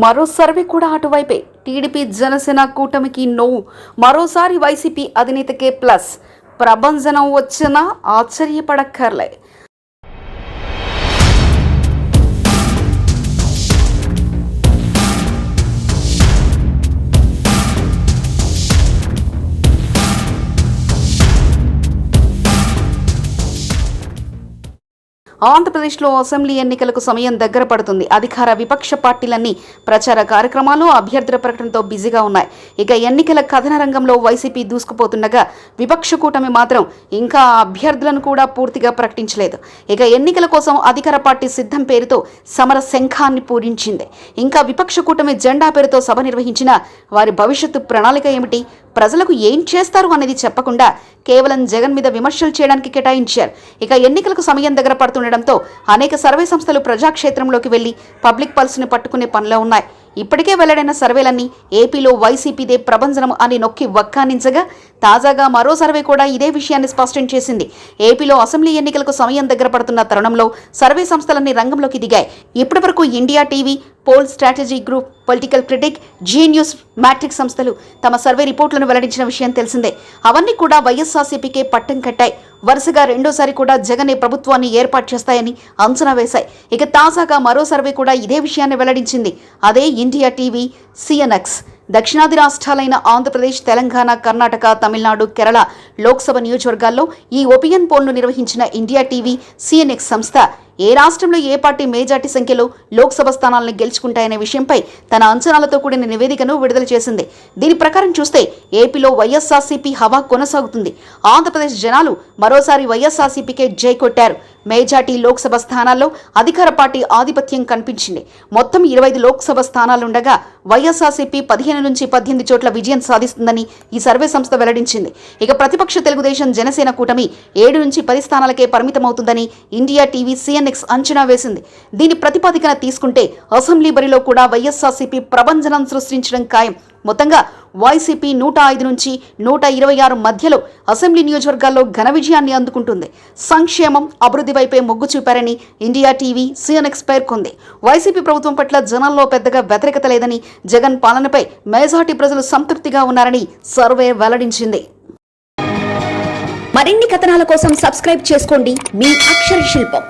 మరో సర్వే కూడా అటువైపే. టీడీపీ జనసేన కూటమికి నో, మరోసారి వైసీపీ అధినేతకే ప్లస్. ప్రభంజనం వచ్చినా ఆశ్చర్యపడక్కర్లే. ఆంధ్రప్రదేశ్లో అసెంబ్లీ ఎన్నికలకు సమయం దగ్గర పడుతుంది. అధికార విపక్ష పార్టీలన్నీ ప్రచార కార్యక్రమాలు, అభ్యర్థుల ప్రకటనతో బిజీగా ఉన్నాయి. ఇక ఎన్నికల కథన రంగంలో వైసీపీ దూసుకుపోతుండగా విపక్ష కూటమి మాత్రం ఇంకా అభ్యర్థులను కూడా పూర్తిగా ప్రకటించలేదు. ఇక ఎన్నికల కోసం అధికార పార్టీ సిద్ధం పేరుతో సమర శంఖాన్ని పూరించింది. ఇంకా విపక్ష కూటమి జెండా పేరుతో సభ నిర్వహించిన వారి భవిష్యత్తు ప్రణాళిక ఏమిటి, ప్రజలకు ఏం చేస్తారు అనేది చెప్పకుండా కేవలం జగన్ మీద విమర్శలు చేయడానికి కేటాయించారు. ఇక ఎన్నికలకు సమయం దగ్గర పడుతుండటంతో అనేక సర్వే సంస్థలు ప్రజాక్షేత్రంలోకి వెళ్లి పబ్లిక్ పల్స్ని పట్టుకునే పనిలో ఉన్నాయి. ఇప్పటికే వెల్లడైన సర్వేలన్నీ ఏపీలో వైసీపీదే ప్రభంజనం అని నొక్కి వక్కానించగా తాజాగా మరో సర్వే కూడా ఇదే విషయాన్ని స్పష్టం చేసింది. ఏపీలో అసెంబ్లీ ఎన్నికలకు సమయం దగ్గర పడుతున్న తరుణంలో సర్వే సంస్థలన్నీ రంగంలోకి దిగాయి. ఇప్పటి వరకు India TV, Poll Strategy Group, Political Critic, Zee News, Matrix సంస్థలు తమ సర్వే రిపోర్టులను వెల్లడించిన విషయం తెలిసిందే. అవన్నీ కూడా వైఎస్ఆర్సీపీకే పట్టం కట్టాయి. వరుసగా రెండోసారి కూడా జగన్ ప్రభుత్వాన్ని ఏర్పాటు చేస్తాయని అంచనా వేశాయి. ఇక తాజాగా మరో సర్వే కూడా ఇదే విషయాన్ని వెల్లడించింది. అదే ఇండియా టీవీ సిఎన్ఎక్స్. దక్షిణాది రాష్ట్రాలైన ఆంధ్రప్రదేశ్, తెలంగాణ, కర్ణాటక, తమిళనాడు, కేరళ లోక్సభ నియోజకవర్గాల్లో ఈ ఒపినియన్ పోల్ను నిర్వహించిన ఇండియా టీవీ సిఎన్ఎక్స్ సంస్థ ఏ రాష్ట్రంలో ఏ పార్టీ మేజార్టీ సంఖ్యలో లోక్సభ స్థానాలను గెలుచుకుంటాయనే విషయంపై తన అంచనాలతో కూడిన నివేదికను విడుదల చేసింది. దీని ప్రకారం చూస్తే ఏపీలో వైఎస్ఆర్సీపీ హవా కొనసాగుతుంది. ఆంధ్రప్రదేశ్ జనాలు మరోసారి వైఎస్ఆర్సీపీకే జై కొట్టారు. మేజార్టీ లోక్సభ స్థానాల్లో అధికార పార్టీ ఆధిపత్యం కనిపించింది. మొత్తం 25 లోక్సభ స్థానాలుండగా వైఎస్ఆర్సీపీ 15 నుంచి 18 చోట్ల విజయం సాధిస్తుందని ఈ సర్వే సంస్థ వెల్లడించింది. ఇక ప్రతిపక్ష తెలుగుదేశం, జనసేన కూటమి 7 నుంచి 10 స్థానాలకే పరిమితమవుతుందని ఇండియా టీవీ సిఎన్ఎక్స్ అంచనా వేసింది. దీని ప్రతిపాదికన తీసుకుంటే అసెంబ్లీ బరిలో కూడా వైఎస్ఆర్సీపీ ప్రభంజనం సృష్టించడం ఖాయం. మొత్తంగా వైసీపీ 105 నుంచి 126 మధ్యలో అసెంబ్లీ నియోజకవర్గాల్లో ఘన విజయాన్ని అందుకుంటుంది. సంక్షేమం, అభివృద్ధి వైపే మొగ్గు చూపారని ఇండియా టీవీ సిఎన్ఎక్స్ పేర్కొంది. వైసీపీ ప్రభుత్వం పట్ల జనాల్లో పెద్దగా వ్యతిరేకత లేదని, జగన్ పాలనపై మెజారిటీ ప్రజలు సంతృప్తిగా ఉన్నారని సర్వే వెల్లడించింది. మరిన్ని కథనాల కోసం సబ్స్క్రైబ్ చేసుకోండి మీ అక్షర శిల్పం.